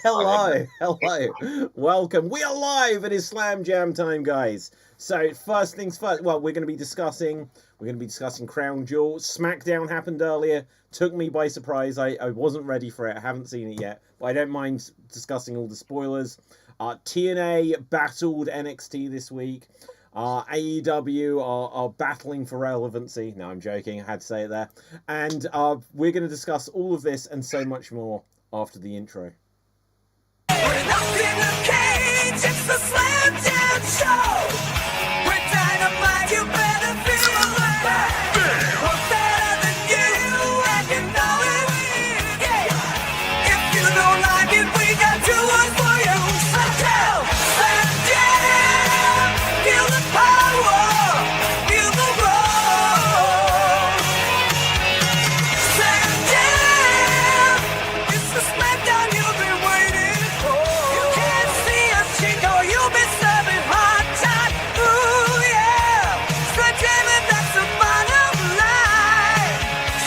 Hello, hello, welcome. We are live. It is Slam Jam time, guys. So first things first. Well, we're going to be discussing. Crown Jewel. SmackDown happened earlier. Took me by surprise. I wasn't ready for it. I haven't seen it yet, but I don't mind discussing all the spoilers. TNA battled NXT this week. AEW are battling for relevancy. No, I'm joking. I had to say it there. And we're going to discuss all of this and so much more after the intro. We're locked in a cage, it's the Slam Jam Show. We're dynamite, you better feel it. We're better than you, and you know it. Yeah. If you don't like it, we got two words for you. Slam Jam, Slam Jam. Feel the power, feel the roar. Slam Jam, it's the SmackDown you've been waiting. You can't see us, Chico, you'll be serving hot time. Ooh, yeah. Slam Jam, and that's the bottom line.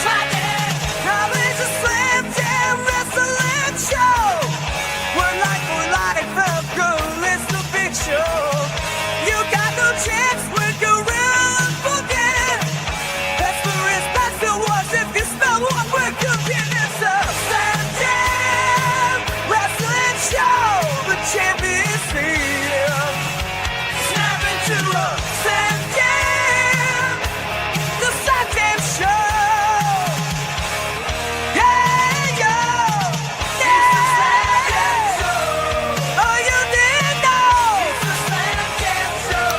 Slam Jam, now it's a Slam Jam wrestling show. We're like for life, the girl is the big show. You got no chance with gorillas booking. That's the risk, that's the worst. If you spell what we're cooking, it's a Slam Jam wrestling show. The champion's here. Snap into a Slam Jam. The Slam Jam show. Yeah, yeah. Yeah. Oh, you didn't know. It's the Slam Jam show.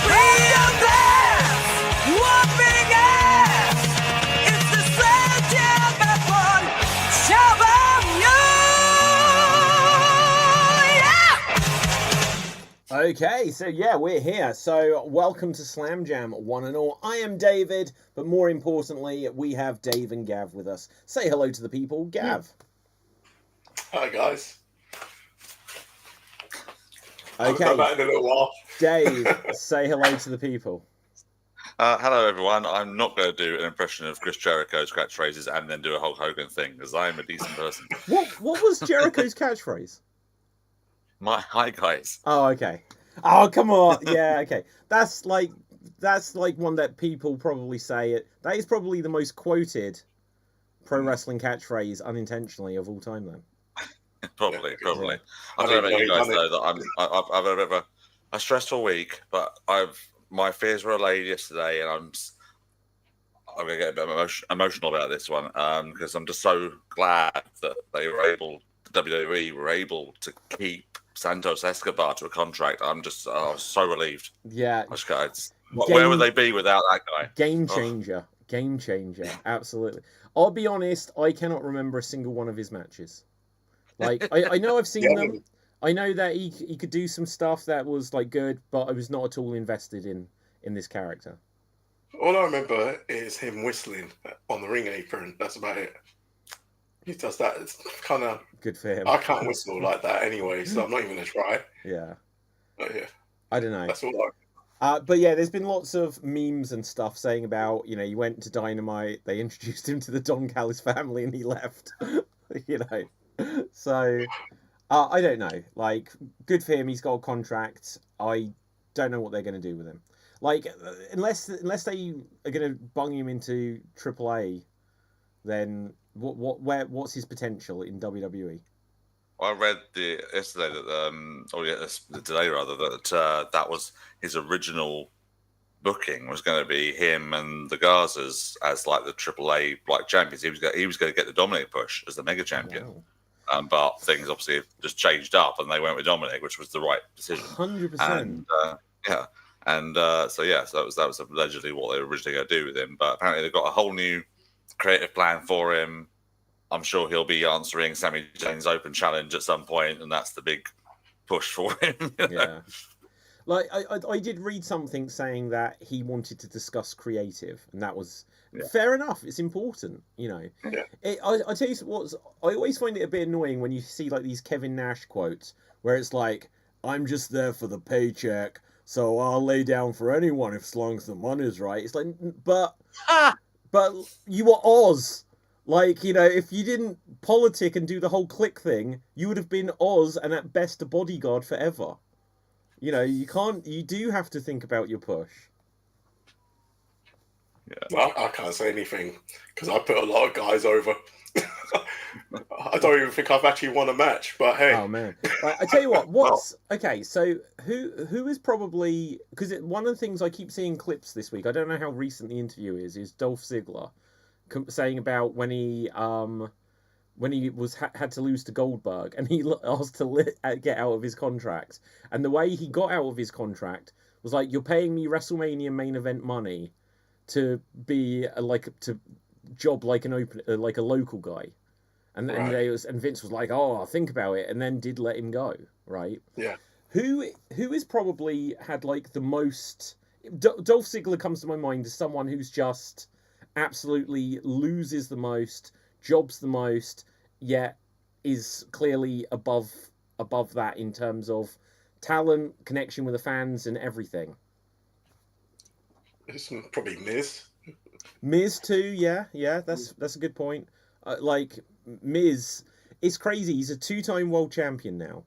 Real glass, whooping ass. It's the Slam Jam at one. Show 'em you. Yeah. Okay, so yeah, we're here. So welcome to Slam Jam, one and all. I am David, but more importantly, we have Dave and Gav with us. Say hello to the people, Gav. Hi guys. I'll Okay, come back in a little while. Dave, say hello to the people. Hello, everyone. I'm not going to do an impression of Chris Jericho's catchphrases and then do a Hulk Hogan thing, because I am a decent person. What was Jericho's catchphrase? Hi, guys. Oh, okay. Oh, come on. Yeah, okay. That's like one that people probably say it. That is probably the most quoted pro wrestling catchphrase unintentionally of all time, then. Probably. Yeah. I don't know about you guys, though, that I've had a bit of a stressful week, but my fears were allayed yesterday, and I'm going to get a bit emotional about this one, because I'm just so glad that WWE were able to keep Santos Escobar to a contract. I was so relieved. Yeah. Where would they be without that guy? Game changer. Absolutely. I'll be honest, I cannot remember a single one of his matches. Like, I know I've seen them. I know that he could do some stuff that was like good, but I was not at all invested in this character. All I remember is him whistling on the ring apron. That's about it. He does that. It's kind of good for him. I can't whistle like that anyway, so I'm not even gonna try. Yeah. But yeah. I don't know. That's all but yeah, there's been lots of memes and stuff saying about, he went to Dynamite, they introduced him to the Don Callis family, and he left. So I don't know. Like, good for him. He's got a contract. I don't know what they're going to do with him. Like, unless they are going to bung him into AAA, then what's his potential in WWE? I read yesterday that today rather that was his original booking was going to be him and the Garzas as like the AAA like champions. He was going to get the Dominic push as the mega champion. Wow. But things obviously just changed up, and they went with Dominic, which was the right decision. 100%. So that was allegedly what they were originally going to do with him. But apparently they've got a whole new creative plan for him. I'm sure he'll be answering Sami Zayn's open challenge at some point, and that's the big push for him. Yeah. Like, I did read something saying that he wanted to discuss creative, and that was fair enough. It's important, Yeah. I tell you what, I always find it a bit annoying when you see like these Kevin Nash quotes where it's like, "I'm just there for the paycheck, so I'll lay down for anyone as long as the money's right." It's like, but you were Oz. Like, you know, if you didn't politic and do the whole click thing, you would have been Oz and at best a bodyguard forever. You know, you do have to think about your push. Well, I can't say anything because I put a lot of guys over. I don't even think I've actually won a match, but hey. Oh man! Right, I tell you what. Okay? So who is probably, because one of the things I keep seeing clips this week. I don't know how recent the interview is Dolph Ziggler saying about when he was had to lose to Goldberg and he asked to get out of his contract, and the way he got out of his contract was like, you're paying me WrestleMania main event money to be to job like an like a local guy. And Vince was like, "Oh, I'll think about it," and then did let him go, right? Yeah. Who has probably had like the most? Dolph Ziggler comes to my mind as someone who's just absolutely loses the most, jobs the most, yet is clearly above that in terms of talent, connection with the fans, and everything. It's probably Miz. Miz too, yeah, that's a good point. Like Miz, it's crazy. He's a 2-time world champion now.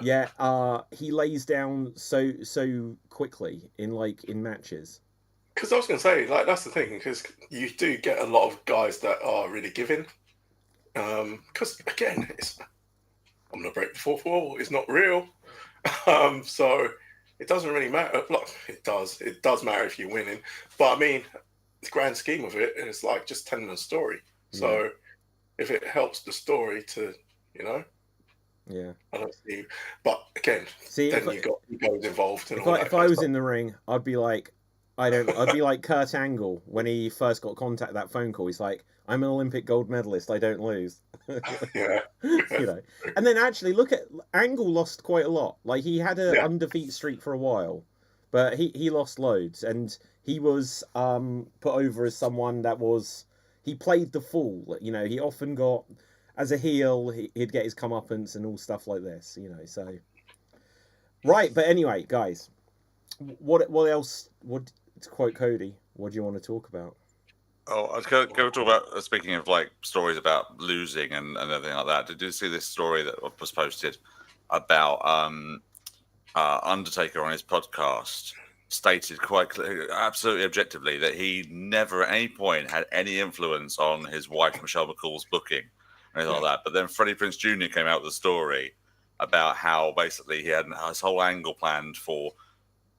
Yeah. He lays down so quickly in matches. Because I was going to say, like, that's the thing, because you do get a lot of guys that are really giving. Because again, I'm going to break the fourth wall. It's not real. So it doesn't really matter. Look, it does. It does matter if you're winning. But I mean, the grand scheme of it is like just telling a story. So if it helps the story to, you know, I don't see. But again, then you got egos involved. And if I was in the ring, I'd be like, I'd be like Kurt Angle when he first got that phone call. He's like, I'm an Olympic gold medalist. I don't lose. Yeah. You know. And then actually, look at Angle lost quite a lot. Like he had an undefeated streak for a while, but he lost loads, and he was put over as someone that was. He played the fool, you know. He often got, as a heel, he'd get his comeuppance and all stuff like this, you know. So, right, but anyway, guys, what else? What, to quote Cody, what do you want to talk about? Oh, I was going to talk about, speaking of like stories about losing and everything like that. Did you see this story that was posted about Undertaker on his podcast? Stated quite clearly, absolutely objectively, that he never at any point had any influence on his wife Michelle McCool's booking or anything like that. But then Freddie Prinze Jr. came out with a story about how basically he had his whole angle planned for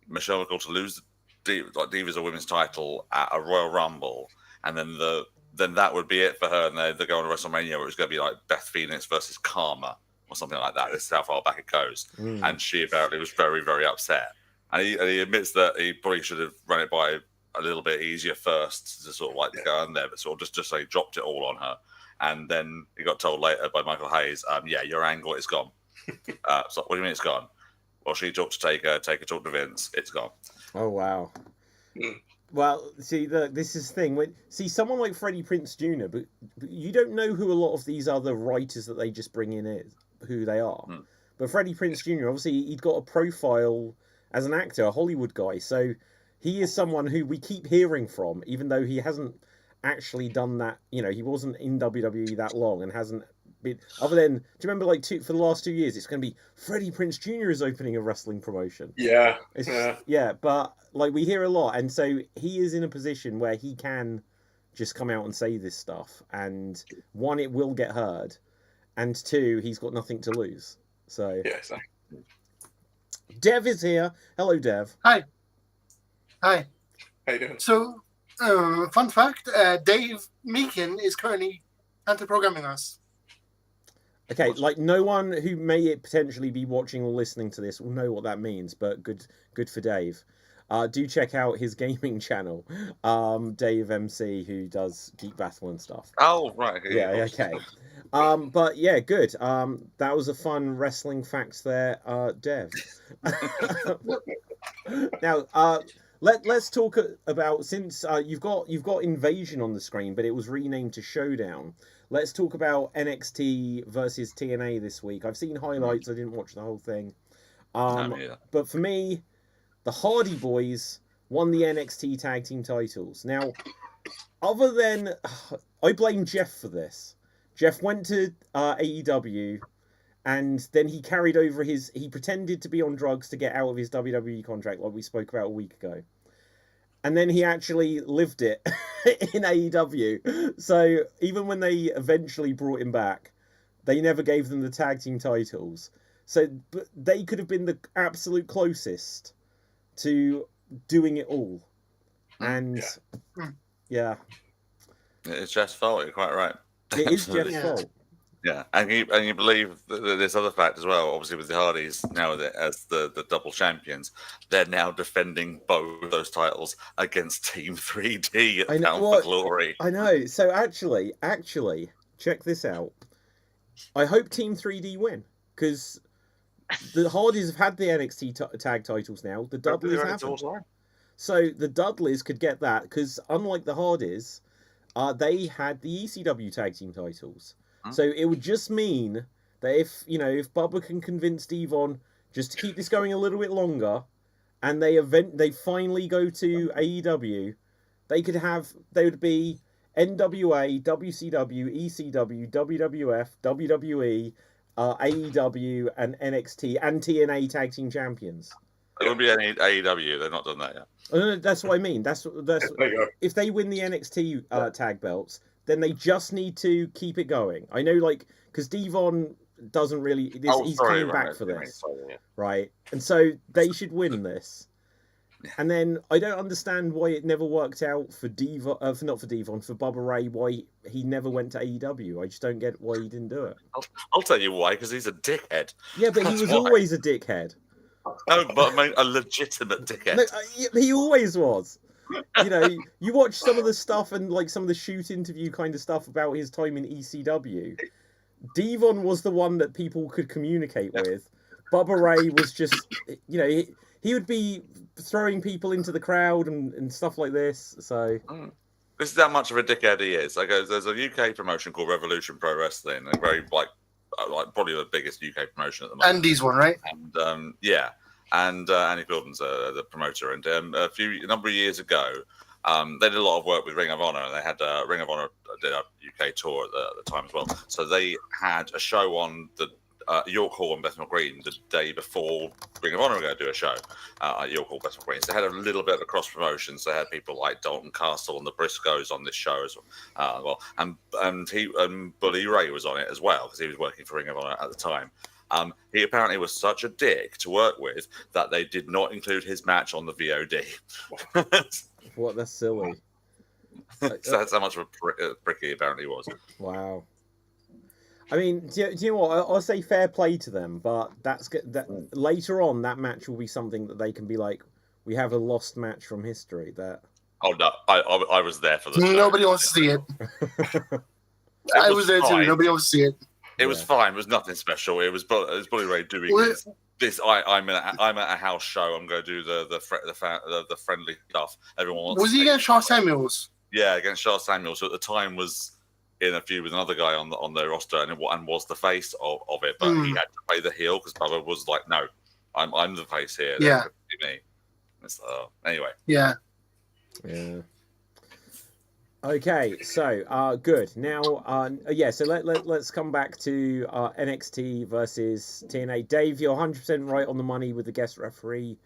Michelle McCool to lose the Divas of Women's title at a Royal Rumble, and then that would be it for her, and they're going to WrestleMania where it's going to be like Beth Phoenix versus Karma or something like that. This is how far back it goes. And she apparently was very, very upset. And he admits that he probably should have run it by a little bit easier first to sort of like go in there, but sort of just like dropped it all on her. And then he got told later by Michael Hayes, your angle is gone. So what do you mean it's gone? Well, she talked to Taker talked to Vince, it's gone. Oh, wow. Well, see, this is the thing. Someone like Freddie Prinze Jr., but you don't know who a lot of these other writers that they just bring in is, who they are. But Freddie Prinze Jr., obviously, he'd got a profile as an actor, a Hollywood guy. So he is someone who we keep hearing from, even though he hasn't actually done that. You know, he wasn't in WWE that long and hasn't been, other than, do you remember, like, for the last 2 years, it's going to be Freddie Prinze Jr. is opening a wrestling promotion. Yeah, but, like, we hear a lot. And so he is in a position where he can just come out and say this stuff. And one, it will get heard. And two, he's got nothing to lose. So yeah, exactly. Dev is here. Hello, Dev. Hi. How you doing? So, fun fact, Dave Meakin is currently anti-programming us. Okay, like, no one who may potentially be watching or listening to this will know what that means, but good for Dave. Do check out his gaming channel, Dave MC, who does Geek Battle and stuff. Oh, right. Yeah, okay. But yeah, good. That was a fun wrestling facts there, Dev. Now, let's talk about, since you've got Invasion on the screen, but it was renamed to Showdown. Let's talk about NXT versus TNA this week. I've seen highlights. I didn't watch the whole thing. But for me, the Hardy Boys won the NXT tag team titles. Now, other than I blame Jeff for this. Jeff went to AEW, and then he carried over he pretended to be on drugs to get out of his WWE contract, like we spoke about a week ago. And then he actually lived it in AEW. So even when they eventually brought him back, they never gave them the tag team titles. So they could have been the absolute closest to doing it all. And yeah. It's Jeff's fault. You're quite right. It is Jeff's fault. Yeah, and you believe this other fact as well. Obviously, with the Hardys now as the double champions, they're now defending both those titles against Team 3D at Bound for Glory. I know. So actually, check this out. I hope Team 3D win, because the Hardys have had the NXT tag titles now. The Dudleys haven't. So the Dudleys could get that, because unlike the Hardys, they had the ECW tag team titles. So it would just mean that if Bubba can convince Devon just to keep this going a little bit longer, and they finally go to AEW, they would be NWA, WCW, ECW, WWF, WWE, AEW, and NXT and TNA tag team champions. It would be any AEW. They've not done that yet. That's what I mean. That's if they win the NXT tag belts, then they just need to keep it going. I know, because Devon doesn't really. He's coming back for this, right? And so they should win this. And then I don't understand why it never worked out for Devon, for Bubba Ray. Why he never went to AEW? I just don't get why he didn't do it. I'll tell you why. Because he's a dickhead. Yeah, but he was always a dickhead. No, but I mean a legitimate dickhead. No, he always was. You watch some of the stuff and some of the shoot interview kind of stuff about his time in ECW. Devon was the one that people could communicate with. Bubba Ray was just, he would be throwing people into the crowd and stuff like this. So this is how much of a dickhead he is. There's a UK promotion called Revolution Pro Wrestling. They're very probably the biggest UK promotion at the moment. Andy's one, right? And and Andy Gordon's the promoter. And a number of years ago, they did a lot of work with Ring of Honor, and they had Ring of Honor did a UK tour at the time as well. So they had a show on the York Hall and Bethnal Green the day before Ring of Honor were going to do a show at York Hall, Bethnal Green. So they had a little bit of a cross promotion. So they had people like Dalton Castle and the Briscoes on this show as well. And Bully Ray was on it as well, because he was working for Ring of Honor at the time. He apparently was such a dick to work with that they did not include his match on the VOD. What? That's silly. So that's how much of a prick he apparently was. Wow. I mean, do you know what? I'll say fair play to them, but that later on that match will be something that they can be like, we have a lost match from history. That. Oh no, I was there for the show. Nobody wants to see it. I was there too. Nobody wants to see it. It was fine. It was nothing special. It was Bully Ray doing this. I'm at a house show. I'm going to do the friendly stuff. Everyone wants. Was he against Shaw Samuels? Yeah, against Shaw Samuels, who at the time was in a feud with another guy on their roster, and was the face of it. But he had to play the heel because Bubba was like, "No, I'm the face here." Yeah. Me. Anyway. Yeah. Yeah. Okay, so good. Now, so let's come back to NXT versus TNA. Dave, you're 100% right on the money with the guest referee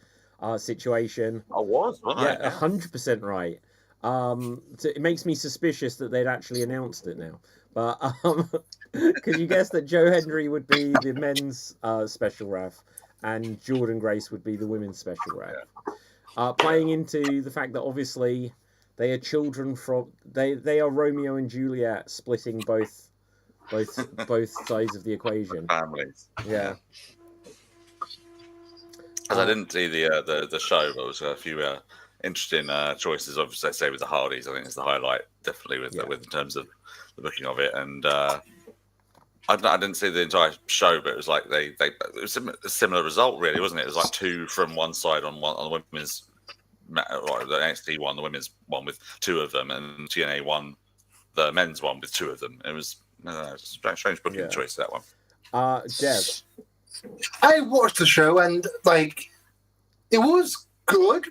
situation. I was, wasn't I? Yeah, 100% right. So it makes me suspicious that they'd actually announced it now. But because you guessed that Joe Hendry would be the men's special ref and Jordan Grace would be the women's special ref. Playing into the fact that obviously they are children from they are Romeo and Juliet splitting both sides of the equation. Families. Yeah. As I didn't see the show, but there was a few interesting choices. Obviously, say with the Hardys, I think it's the highlight definitely with in terms of the booking of it. And I didn't see the entire show, but it was like it was a similar result, really, wasn't it? It was like two from one side on the women's. The NXT won the women's one with two of them, and TNA won the men's one with two of them. It was a strange booking choice, that one. Dev. I watched the show and it was good.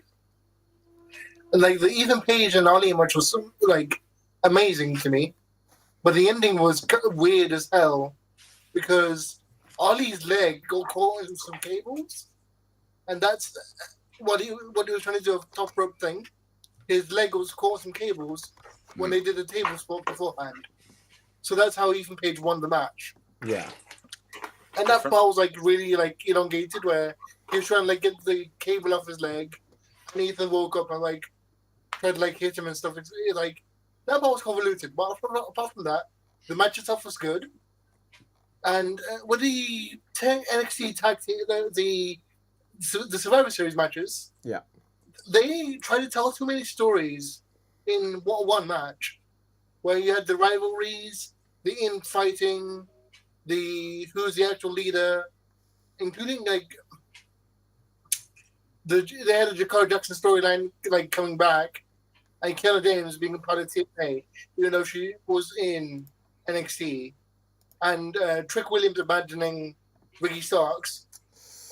Like the Ethan Page and Ali match was like amazing to me, but the ending was weird as hell because Ali's leg got caught in some cables, and that's what he was trying to do, a top rope thing. His leg was caught in some cables when they did the table spot beforehand. So that's how Ethan Page won the match. Yeah. And that part was like really like elongated, where he was trying to like get the cable off his leg, and Ethan woke up and like tried to like hit him and stuff. It's like that part was convoluted. But apart from that, the match itself was good. And with the NXT tag team, the Survivor Series matches, yeah, they tried to tell too many stories in one match, where you had the rivalries, the infighting, the who's the actual leader, including like they had a Jakar Jackson storyline like coming back, and Kiana James being a part of TNA, even though she was in NXT, and Trick Williams abandoning Ricky Starks,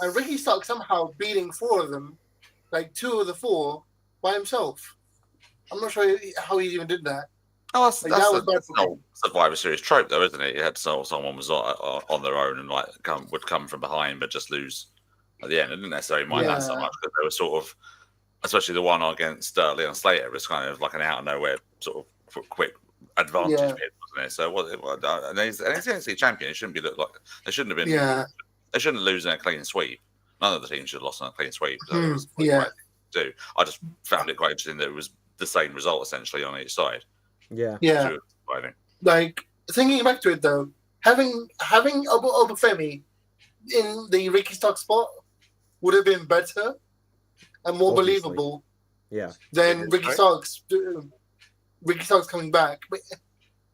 and Ricky Starks somehow beating 4 of them, like 2 of the 4 by himself. I'm not sure how he even did that. Oh, that's Like, the bad. whole Survivor Series trope, though, isn't it? You had someone was on their own and like would come from behind, but just lose at the end. I didn't necessarily mind that so much because they were sort of, especially the one against Leon Slater, was kind of like an out of nowhere sort of quick advantage, wasn't it? So and he's the NXT champion. It shouldn't be like they shouldn't have been. Yeah. They shouldn't lose in a clean sweep. None of the teams should have lost in a clean sweep. So it was I just found it quite interesting that it was the same result essentially on each side. Yeah. Yeah. Like thinking back to it though, having Obafemi in the Ricky Starks spot would have been better and more believable. Yeah. Than Ricky Starks coming back. But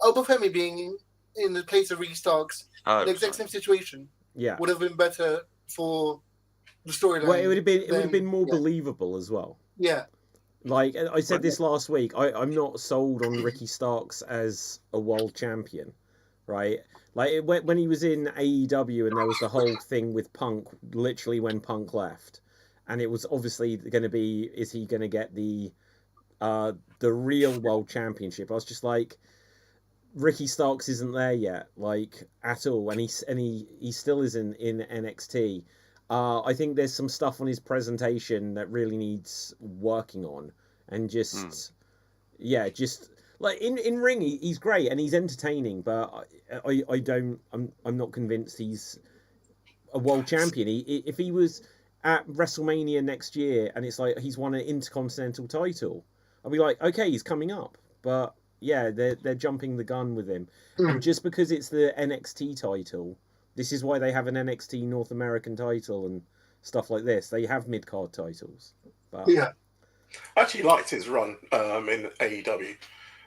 Obafemi being in the place of Ricky Starks, the exact same situation, would have been better for the storyline. Well, it would have been more believable as well. Yeah. Like I said this last week, I'm not sold on Ricky Starks as a world champion, right? Like when he was in AEW and there was the whole thing with Punk, literally when Punk left, and it was obviously going to be, is he going to get the real world championship? I was just like, Ricky Starks isn't there yet, like at all, and he still isn't in NXT. I think there's some stuff on his presentation that really needs working on, and just like in ring he's great and he's entertaining, but I'm not convinced he's a world champion. If he was at WrestleMania next year and it's like he's won an Intercontinental title, I'll be like, okay, he's coming up, but yeah, they're jumping the gun with him, and just because it's the NXT title. This is why they have an NXT North American title and stuff like this. They have mid-card titles. But... Yeah. I actually liked his run in AEW.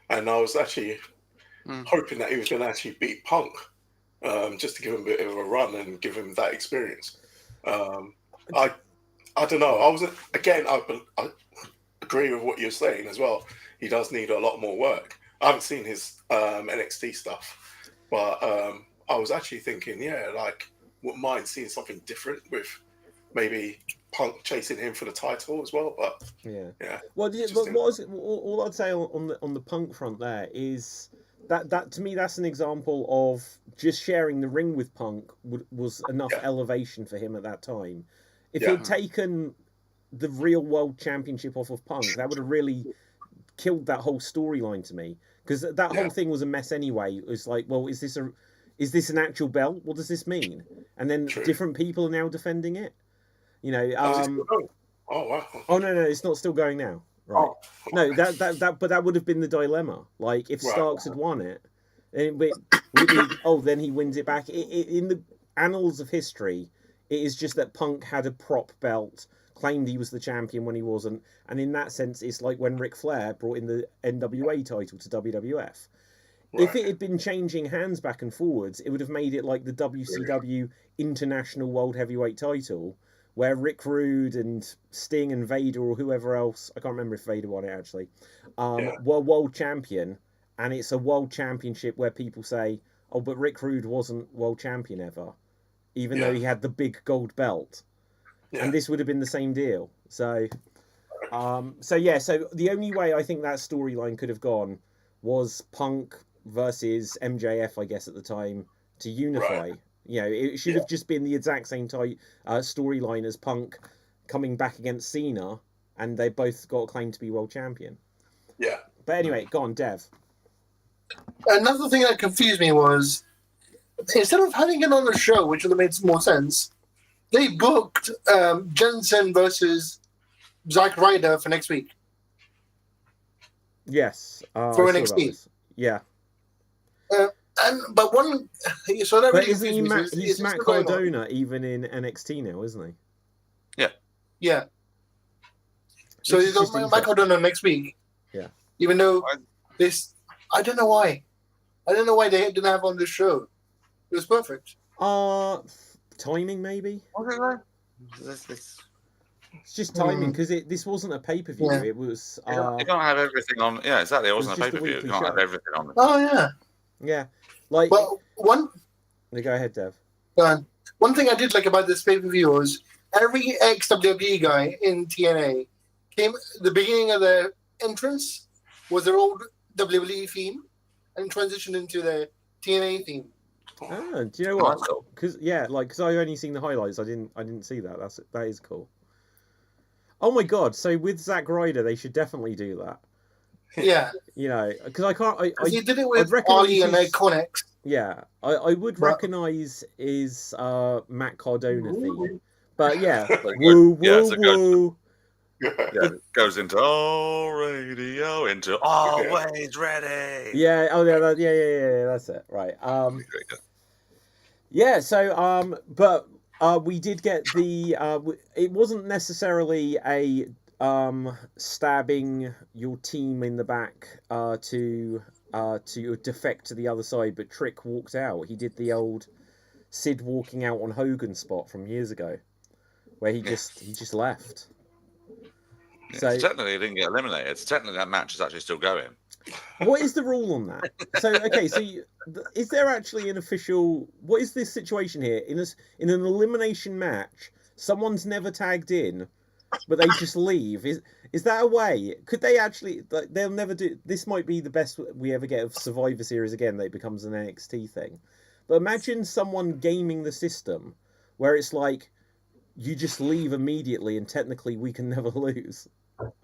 And I was actually hoping that he was going to actually beat Punk just to give him a bit of a run and give him that experience. I don't know. I agree with what you're saying as well. He does need a lot more work. I haven't seen his NXT stuff, but... I was actually thinking, wouldn't mind seeing something different with maybe Punk chasing him for the title as well. But yeah. Well, all I'd say on the Punk front there is that to me that's an example of just sharing the ring with Punk was enough elevation for him at that time. If he'd taken the real world championship off of Punk, that would have really killed that whole storyline to me, because that whole thing was a mess anyway. It was like, well, is this an actual belt? What does this mean? And then different people are now defending it. You know. Oh wow. Oh no, it's not still going now. Right. Oh, no, but that would have been the dilemma. Like if Starks had won it, then then he wins it back. In the annals of history, it is just that Punk had a prop belt, claimed he was the champion when he wasn't, and in that sense, it's like when Ric Flair brought in the NWA title to WWF. Right. If it had been changing hands back and forwards, it would have made it like the WCW International World Heavyweight title, where Rick Rude and Sting and Vader or whoever else, I can't remember if Vader won it actually, were world champion, and it's a world championship where people say, oh, but Rick Rude wasn't world champion ever, even though he had the big gold belt. Yeah. And this would have been the same deal. So, So yeah, so the only way I think that storyline could have gone was Punk versus MJF, I guess at the time, to unify. Right. You know, it should have just been the exact same type storyline as Punk coming back against Cena, and they both got a claim to be world champion. Yeah. But anyway, go on, Dev. Another thing that confused me was, instead of having it on the show, which would have made more sense, they booked Jensen versus Zack Ryder for next week. Yes. For I saw NXT. about this. Yeah. But one, so that But really isn't he confused me. he's It's Matt still going on. Cardona even in NXT now, isn't he? Yeah. So Which you is got just Mike Cardona next week. Yeah. Even though this, I don't know why. I don't know why they didn't have on this show. It was perfect. Timing maybe. This- It's just timing because this wasn't a pay per view. Yeah. It was. You can't have everything on. Yeah, exactly. It wasn't a was pay just a per view. You weekly can't have show. everything on. Oh yeah. Yeah. Like. But one Go ahead, Dev. one thing I did like about this pay-per-view was every ex-WWE guy in TNA came. The beginning of their entrance was their old WWE theme, and transitioned into the TNA theme. Do you know Oh, what? that's cool. Because I've only seen the highlights. I didn't see that. That is cool. Oh my god! So with Zack Ryder, they should definitely do that. Yeah, You know, because I can't. 'cause he did it I'd with recognise Ali and his- NeoCortex. Yeah, I would But- recognise his Matt Cardona theme, but yeah, Like, woo yeah, woo it's a good- woo. Yeah, it goes into all radio, into always ready. Yeah. Oh yeah. Yeah. That's it. Right. Very good. Yeah. So but we did get the it wasn't necessarily a stabbing your team in the back to defect to the other side, but Trick walked out. He did the old Sid walking out on Hogan spot from years ago, where he just left. Yeah, So- technically, it didn't get eliminated. So technically, that match is actually still going. What is the rule on that? So okay, so is there actually an official? What is this situation here? In an elimination match, someone's never tagged in, but they just leave. Is that a way? Could they actually? Like, they'll never do. This might be the best we ever get of Survivor Series again. That it becomes an NXT thing. But imagine someone gaming the system, where it's like, you just leave immediately, and technically we can never lose.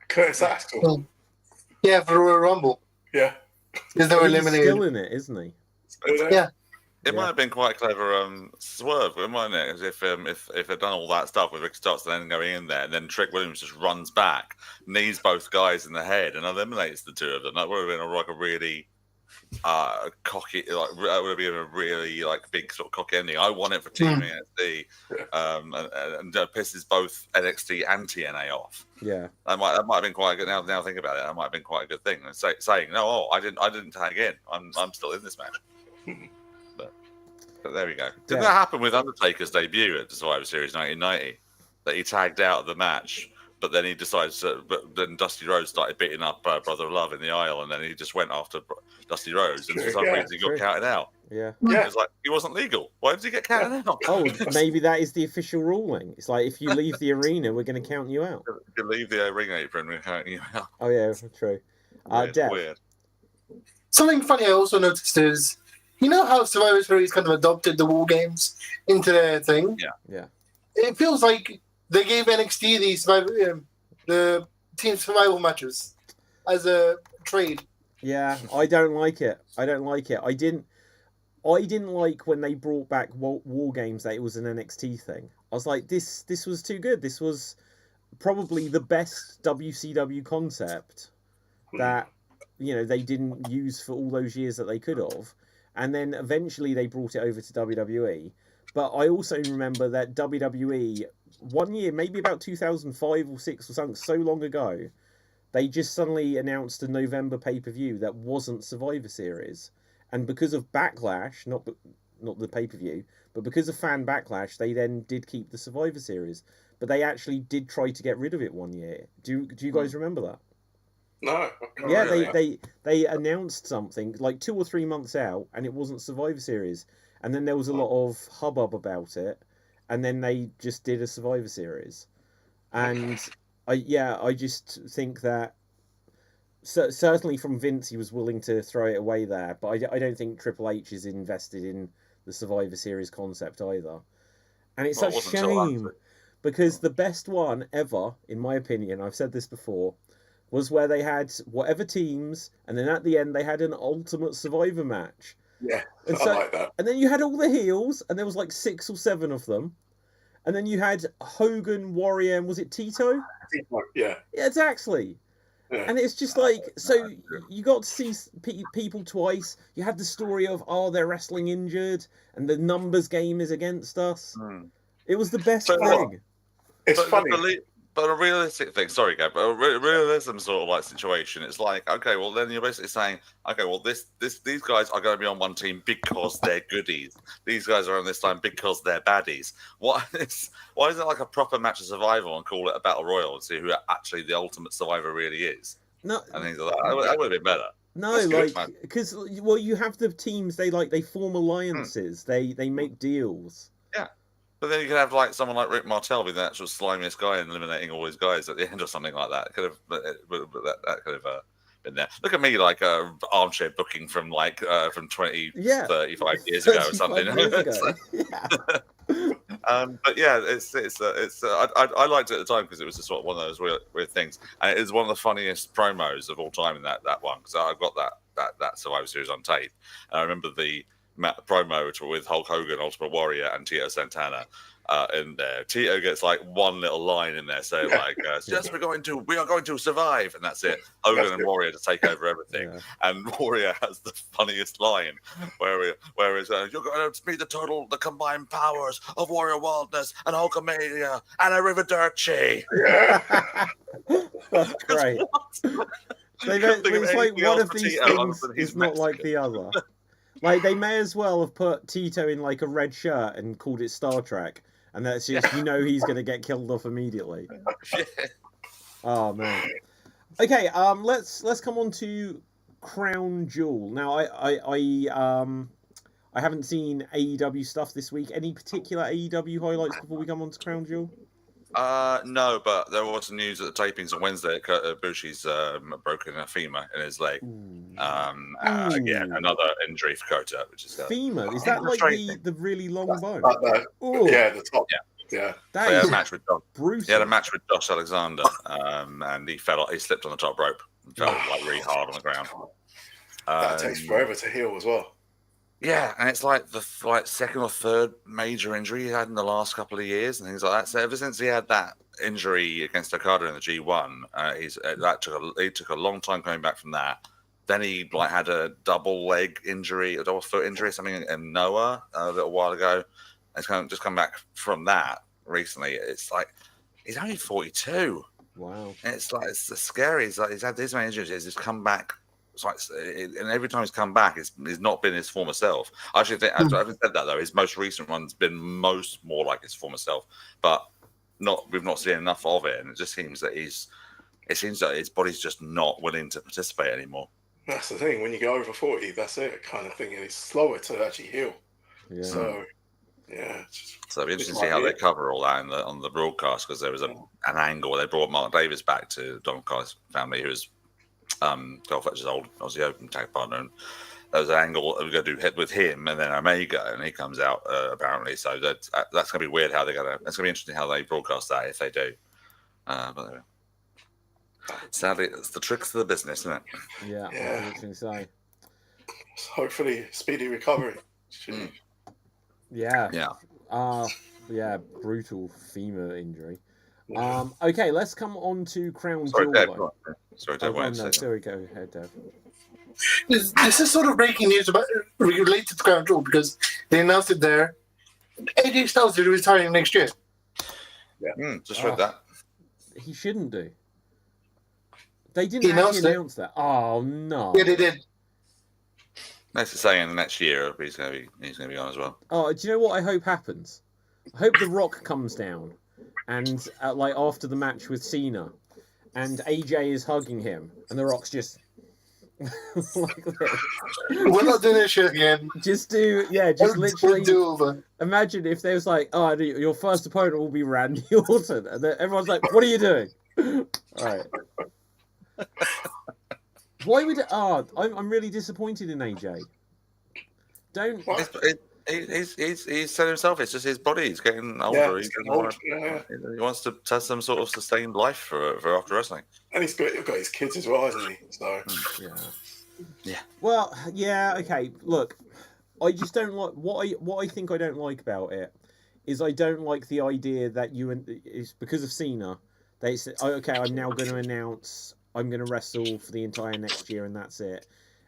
Curtis Axel. Yeah, for Royal Rumble. Yeah. Because they were He's eliminated. still in it, isn't he? Yeah. It might have been quite clever swerve, mightn't it? As if they'd done all that stuff with Rick Starks and then going in there, and then Trick Williams just runs back, knees both guys in the head, and eliminates the two of them. That would have been like a really cocky, like that would have been a really like big sort of cocky ending. I want it for Team NXT, and pisses both NXT and TNA off. Yeah. That might have been quite good. Now think about it, that might have been quite a good thing. And saying no, I didn't tag in. I'm still in this match. But there we go. Didn't that happen with Undertaker's debut at Survivor Series 1990? That he tagged out of the match, but then he decided to. But then Dusty Rhodes started beating up Brother Love in the aisle, and then he just went after Dusty Rhodes, and for some reason he got counted out. Yeah. Yeah. It was like he wasn't legal. Why did he get counted out? Oh, maybe that is the official ruling. It's like, if you leave the arena, we're going to count you out. You leave the ring apron, we're counting you out. Oh yeah, true. Dev. Weird. Something funny I also noticed is, you know how Survivor Series kind of adopted the War Games into their thing? Yeah. It feels like they gave NXT the team survival matches as a trade. Yeah, I don't like it. I didn't like when they brought back War Games that it was an NXT thing. I was like, this was too good. This was probably the best WCW concept that, you know, they didn't use for all those years that they could have. And then eventually they brought it over to WWE. But I also remember that WWE, one year, maybe about 2005 or 6 or something, so long ago, they just suddenly announced a November pay-per-view that wasn't Survivor Series. And because of backlash, not the pay-per-view, but because of fan backlash, they then did keep the Survivor Series. But they actually did try to get rid of it one year. Do you guys remember that? No. Yeah, really. they announced something like 2 or 3 months out, and it wasn't Survivor Series. And then there was a lot of hubbub about it, and then they just did a Survivor Series. And I just think that certainly from Vince, he was willing to throw it away there, but I don't think Triple H is invested in the Survivor Series concept either. And it's such a shame because the best one ever, in my opinion, I've said this before, was where they had whatever teams, and then at the end they had an Ultimate Survivor match. Yeah, And I like that. And then you had all the heels, and there was like 6 or 7 of them. And then you had Hogan, Warrior, and was it Tito? Yeah. Yeah, exactly. Yeah. And it's just like, so you got to see people twice. You had the story of, they're wrestling injured, and the numbers game is against us. It was the best thing. It's funny. But a realistic thing, sorry, Gab, but a realism sort of like situation, it's like, okay, well then you're basically saying, okay, well these guys are going to be on one team because they're goodies. These guys are on this time because they're baddies. Why isn't it like a proper match of survival and call it a battle royal and see who actually the ultimate survivor really is? No, and things like that. That would have been better. No, like because you have the teams, they form alliances, they make deals. Yeah. But then you could have like someone like Rick Martel be the actual slimiest guy and eliminating all his guys at the end or something like that. That could have been there. Look at me, like armchair booking from 35 years ago or something. But yeah, I liked it at the time because it was just sort of one of those weird things, and it is one of the funniest promos of all time in that one because I've got that Survivor Series on tape. And I remember the promo with Hulk Hogan, Ultimate Warrior, and Tito Santana in there. Tito gets like one little line in there saying yes, we are going to survive, and that's it. Hogan and Warrior to take over everything. Yeah. And Warrior has the funniest line where it's you're going to meet the combined powers of Warrior Wildness and Hulkamania and Arrivederci. Yeah. That's great. It's like one of these things is not like the other. Like, they may as well have put Tito in, like, a red shirt and called it Star Trek. And that's just, he's going to get killed off immediately. Oh, man. Okay, let's come on to Crown Jewel. Now, I haven't seen AEW stuff this week. Any particular AEW highlights before we come on to Crown Jewel? No, but there was some news at the tapings on Wednesday. Bushi's broken a femur in his leg. Again, another injury for Kota, which is femur. Is that like the really long bone? Yeah, the top. Yeah. He had a match with brutal. He had a match with Josh Alexander, and he slipped on the top rope and fell like really hard on the ground. That takes forever to heal as well. Yeah, and it's like the second or third major injury he had in the last couple of years and things like that. So ever since he had that injury against Okada in the G1, it took a long time coming back from that. Then he had a double foot injury, something in Noah a little while ago. And just come back from that recently. It's like he's only 42. Wow, and it's scary. He's had this many injuries. He's just come back. And every time he's come back, he's not been his former self. I actually think, having said that though, his most recent one's been more like his former self, but we've not seen enough of it, and it just seems that his body's just not willing to participate anymore. That's the thing. When you go over 40, that's it, kind of thing, and it's slower to actually heal. Yeah. So yeah. So it'll be interesting to see how they cover all that on the broadcast, because there was an angle where they brought Mark Davis back to Don Callis' family, who was Carl Fletcher's old Aussie Open tag partner, and there was an angle we're going to do with him and then Omega, and he comes out apparently. So that's going to be weird how they're going to. It's going to be interesting how they broadcast that if they do. But sadly, it's the tricks of the business, isn't it? Yeah. Interesting to say. Hopefully, speedy recovery. Yeah. Yeah. Brutal femur injury. Okay, let's come on to Crown Jewel. Sorry, Dave. Sorry, go ahead, Dave. This is sort of breaking news related to Crown Jewel, because they announced it there. AJ Styles is retiring next year. Yeah, just read that. He shouldn't do. They didn't actually announce that. Oh no. Yeah, they did. That's saying in the next year he's going to be on as well. Oh, do you know what I hope happens? I hope The Rock comes down, and after the match with Cena, and AJ is hugging him, and The Rock's just like this. We're not doing this shit again. Just literally. Imagine if there was your first opponent will be Randy Orton, and then everyone's like, "What are you doing?" All right. Why would I'm really disappointed in AJ. Don't. What? He's said himself. It's just his body. He's getting older. Yeah, he, he's getting doesn't old. want Yeah. he wants to have some sort of sustained life for after wrestling. And he's got his kids as well, hasn't he? So Yeah. Well, yeah. Okay. Look, I just don't like what I think I don't like about it is I don't like the idea that it's because of Cena. They said, oh, okay, I'm now going to announce I'm going to wrestle for the entire next year, and that's it.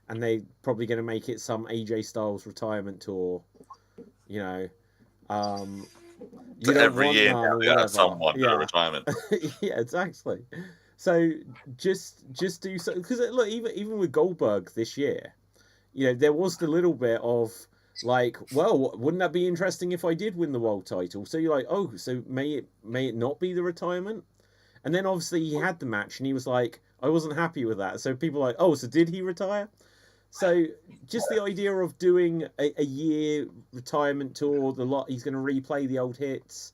And they probably going to make it some AJ Styles retirement tour. You know, you don't every want year none or now, whatever. someone go to retirement. Yeah, exactly. So just do so, because look, even with Goldberg this year, you know, there was the little bit of like, well, wouldn't that be interesting if I did win the world title? So you're like, oh, so may it not be the retirement? And then obviously he had the match and he was like, I wasn't happy with that. So people are like, oh, so did he retire? So just the idea of doing a year retirement tour, he's going to replay the old hits.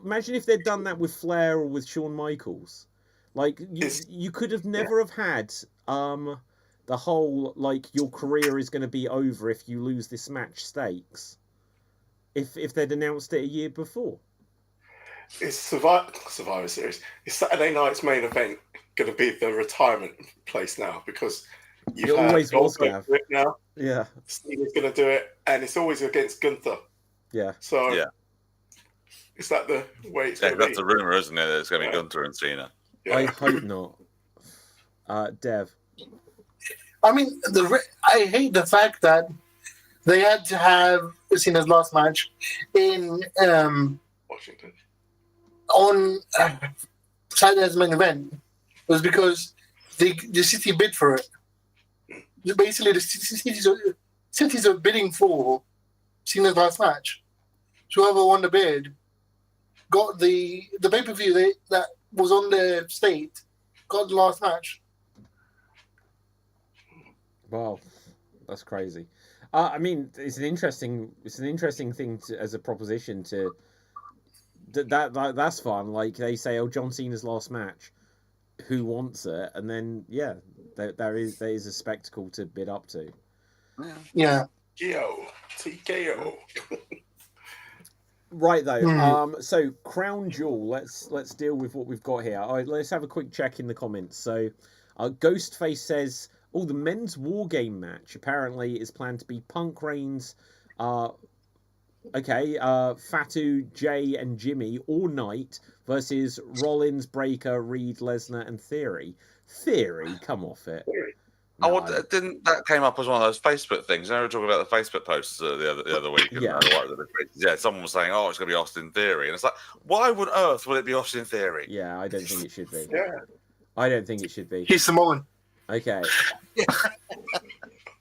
Imagine if they'd done that with Flair or with Shawn Michaels. Like you could have never have had the whole like your career is going to be over if you lose this match stakes. If they'd announced it a year before. Is Survivor Series, is Saturday night's main event going to be the retirement place now? Because you've had Goldberg do it now. Yeah. Cena's going to do it, and it's always against Gunther. Yeah. So yeah. Is that the way it's going to be? That's the rumor, isn't it? That it's going to be Gunther and Cena. Yeah. I hope not. Dev. I mean, I hate the fact that they had to have Cena's last match in Washington on Saturday's main event was because the city bid for it. Basically, the cities are bidding for Cena's last match. So whoever won the bid got the pay-per-view that was on their state, got the last match. Wow, that's crazy. I mean, it's an interesting thing as a proposition to that's fun. Like they say, oh, John Cena's last match, who wants it? And then there is a spectacle to bid up to. Yeah. TKO. Right though. So Crown Jewel. Let's deal with what we've got here. All right, let's have a quick check in the comments. So, Ghostface says, "Oh, the men's war game match apparently is planned to be Punk Reigns, Fatu, Jay, and Jimmy all night versus Rollins, Breaker, Reed, Lesnar, and Theory. Theory, come off it." No, didn't that came up as one of those Facebook things? You know, we were talking about the Facebook posts the other week. Yeah, someone was saying, "Oh, it's going to be Austin Theory," and it's like, why on earth would it be Austin Theory? Yeah, I don't think it should be. Yeah, I don't think it should be. He's Samoan. Okay.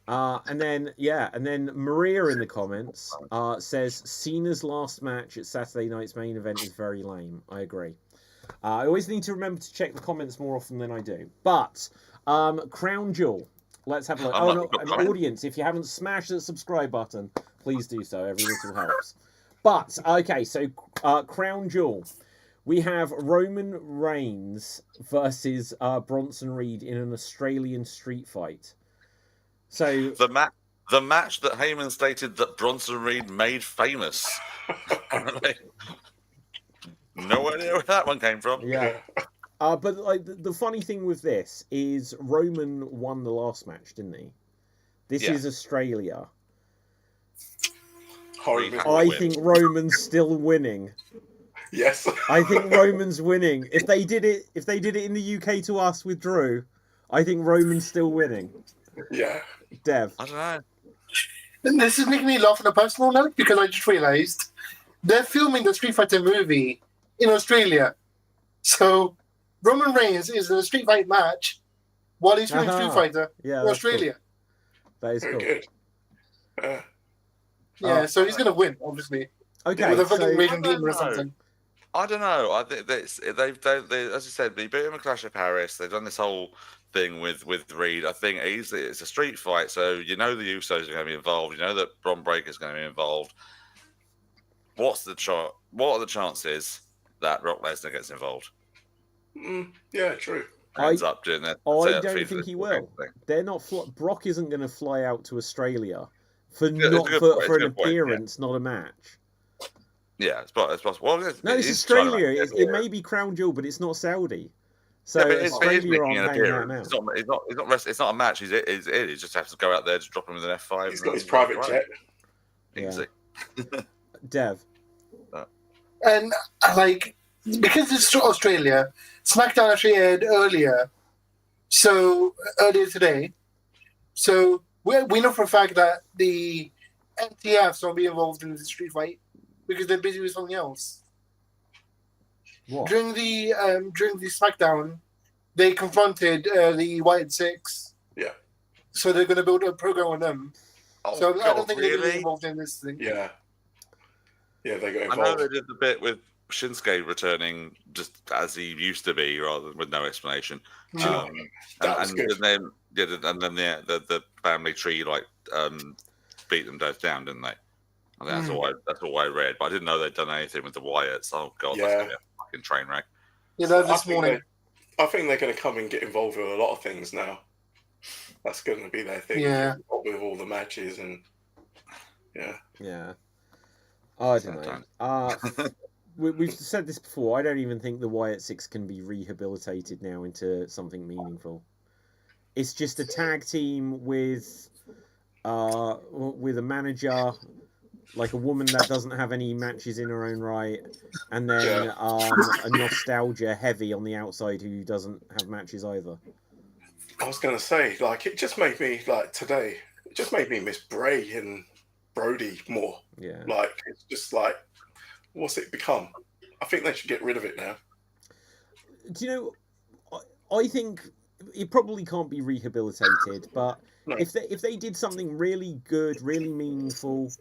And then Maria in the comments says Cena's last match at Saturday night's main event is very lame. I agree. I always need to remember to check the comments more often than I do. But Crown Jewel, let's have a look. An audience, if you haven't smashed the subscribe button, please do so. Every little helps. But okay, so Crown Jewel. We have Roman Reigns versus Bronson Reed in an Australian street fight. So the match that Heyman stated that Bronson Reed made famous. No idea where that one came from. Yeah. But like the funny thing with this is Roman won the last match, didn't he? This is Australia. I think Roman's still winning. Yes. I think Roman's winning. If they did it in the UK to us with Drew, I think Roman's still winning. Yeah. Dev. I don't know. And this is making me laugh on a personal note because I just realised they're filming the Street Fighter movie in Australia. So Roman Reigns is in a Street Fight match while he's filming Street Fighter in Australia. Cool. That is cool. Good. So he's going to win, obviously. Okay. With a fucking Raging Demon or something. I don't know. I think they've as I said, they beat him at Clash of Paris. They've done this whole thing with Reed. I think it's a street fight, so you know the Usos are going to be involved. You know that Bron Breaker's going to be involved. What are the chances that Brock Lesnar gets involved? Yeah, true. Ends up doing that. I don't think he will. They're not. Brock isn't going to fly out to Australia for an appearance, not a match. Yeah, it's possible. Well, no, it's Australia. It may be Crown Jewel, but it's not Saudi. So Australia aren't paying that amount. It's not a match. He just has to go out there to drop him with an F5. He's got his private jet. Easy. Yeah. Dev. And because it's Australia, SmackDown actually aired earlier today. So we know for a fact that the MTFs won't be involved in the street fight because they're busy with something else. What? During the SmackDown, they confronted the Wyatt Six. Yeah. So they're going to build a program on them. Oh, so God, I don't think they're going to really? be involved in this thing. Yeah. Yeah, they got I involved. know they did the bit with Shinsuke returning just as he used to be, rather than with no explanation. That was good. And then the family tree beat them both down, didn't they? I think that's all I read, but I didn't know they'd done anything with the Wyatts. Oh God, that's gonna be a fucking train wreck. You know, this morning. I think they're going to come and get involved with a lot of things now. That's going to be their thing. Yeah. With all the matches and Yeah. I don't know. We've said this before. I don't even think the Wyatt Six can be rehabilitated now into something meaningful. It's just a tag team with a manager, like a woman that doesn't have any matches in her own right, and then a nostalgia heavy on the outside who doesn't have matches either. I was going to say, it just made me, today, it just made me miss Bray and Brody more. Yeah. It's just what's it become? I think they should get rid of it now. Do you know, I think it probably can't be rehabilitated, but No. if they did something really good, really meaningful,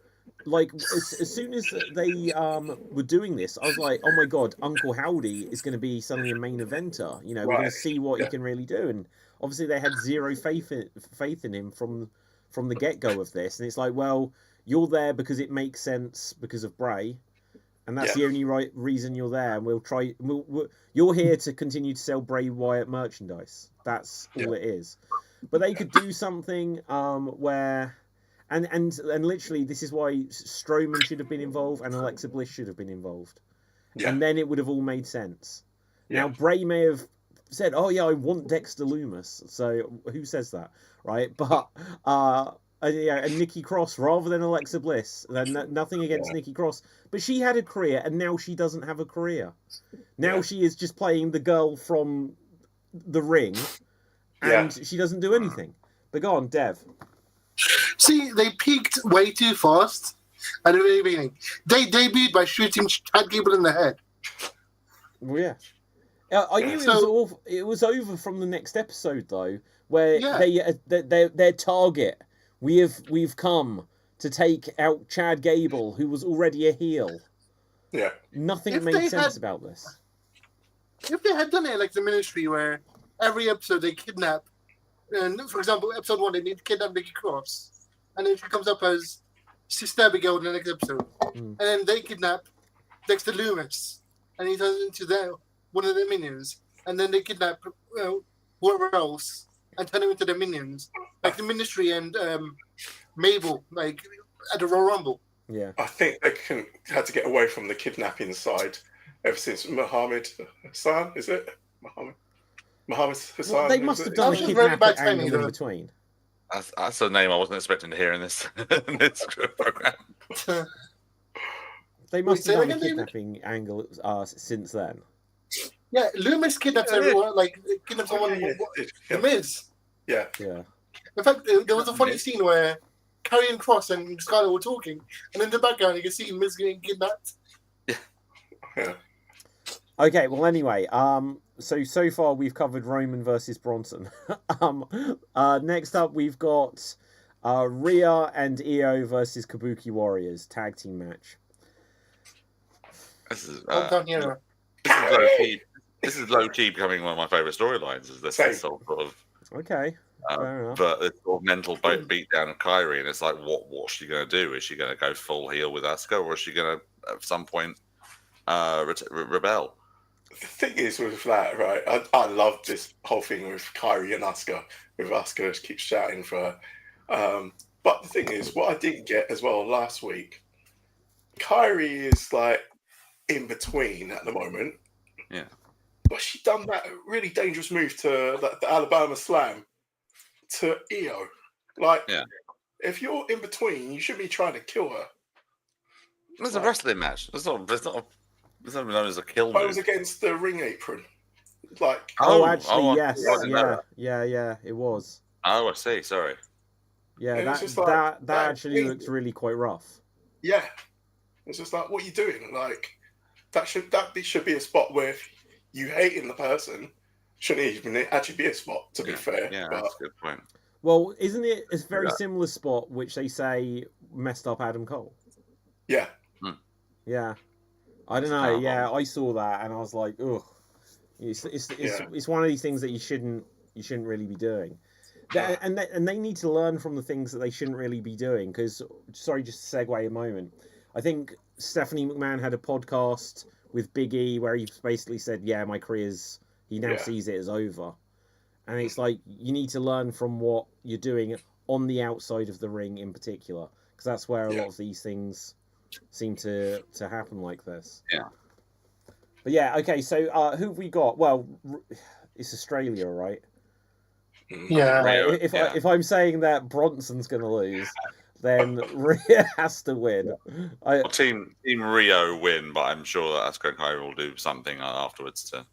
as soon as they were doing this, I was like, oh my God, Uncle Howdy is going to be suddenly a main eventer. You know, we're going to see what he can really do. And obviously they had zero faith in him from the get-go of this. And it's like, well, you're there because it makes sense because of Bray. And that's the only right reason you're there. And you're here to continue to sell Bray Wyatt merchandise. That's all it is. But they could do something where... And literally, this is why Strowman should have been involved and Alexa Bliss should have been involved. Yeah. And then it would have all made sense. Yeah. Now, Bray may have said, oh, yeah, I want Dexter Lumis. So who says that, right? But, and Nikki Cross rather than Alexa Bliss. Nothing against Nikki Cross. But she had a career, and now she doesn't have a career. Now she is just playing the girl from the ring, and she doesn't do anything. But go on, Dev. See, they peaked way too fast at the very beginning. They debuted by shooting Chad Gable in the head. Well, yeah. I knew it was over from the next episode, though, where their target, we've come to take out Chad Gable, who was already a heel. Yeah. Nothing made sense about this. If they had done it like the Ministry, where every episode they kidnap, and for example, episode 1, they need to kidnap Nikki Cross, and then she comes up as Sister Abigail in the next episode, and then they kidnap Dexter Lumis, and he turns into one of the minions, and then they kidnap whoever else and turn him into the minions, like the Ministry and Mabel, like at the Royal Rumble. Yeah, I think they had to get away from the kidnapping side ever since Muhammad Hassan. Is it Muhammad Hassan? Well, they must have done a kidnapping angle in between. That's a name I wasn't expecting to hear in this program. They must have done a kidnapping angle since then. Yeah, Lumis kidnaps everyone, kidnaps someone. The Miz. Yeah. In fact, there was a funny scene where Karrion Kross and Scarlett were talking, and in the background you can see Miz getting kidnapped. Yeah. Okay, well, anyway, so far we've covered Roman versus Bronson. Next up we've got Rhea and Io versus Kabuki Warriors tag team match. This is low key becoming one of my favourite storylines. Is this sort of okay? But this sort of mental beat down of Kairi, and it's like, what's she going to do? Is she going to go full heel with Asuka, or is she going to at some point rebel? The thing is with that, right? I love this whole thing with Kyrie and Asuka. With Asuka keeps shouting for her. But the thing is, what I didn't get as well last week, Kyrie is like in between at the moment. Yeah. But she done that really dangerous move to the Alabama Slam to Io. Like, Yeah. if you're in between, you should be trying to kill her. It's a wrestling match. It's not known as a kill But it was move. against the ring apron. Like, Actually, I didn't know yes, it was. Oh, I see. Sorry. Yeah, And it's that just like, that actually looks really quite rough. yeah, it's just like, what are you doing? Like, that should be a spot where if you hating the person, shouldn't even actually be a spot. To be fair, Yeah, but that's a good point. Well, isn't it a very Yeah. similar spot which they say messed up Adam Cole? yeah, Yeah, I don't know. Yeah, I saw that and I was like, ugh. It's one of these things that you shouldn't really be doing. And they need to learn from the things that they shouldn't really be doing. Because, sorry, just to segue a moment. I think Stephanie McMahon had a podcast with Big E where he basically said, "Yeah, my career's." He now sees it as over, and it's like you need to learn from what you're doing on the outside of the ring in particular, because that's where a lot of these things seem to happen like this. Yeah. But yeah, okay. So who have we got? Well, it's Australia, right? Yeah. Like, if I'm saying that Bronson's going to lose, then Rhea has to win. Team Rio win, but I'm sure that Asuka and Kyrie will do something afterwards to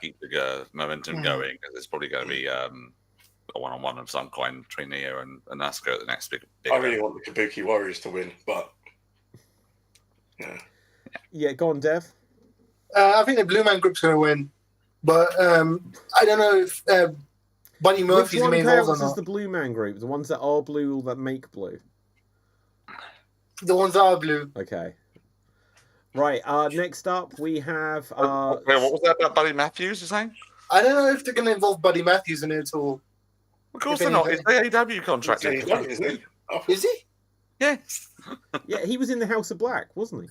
keep the momentum going. Because it's probably going to be a one-on-one of some kind between Nia and Asuka at the next big I really want the Kabuki Warriors to win, but yeah, go on, Dev. I think the Blue Man Group's going to win, but I don't know if Buddy Murphy's Which one main roles or counts as not. the Blue Man Group? The ones that are blue or that make blue? The ones that are blue. Okay. Right. Next up, we have. what was that about Buddy Matthews? You're saying? I don't know if they're going to involve Buddy Matthews in it at all. Of course they're not. It's the AEW contract. isn't he? Is he? Yes. Yeah, he was in the House of Black, wasn't he?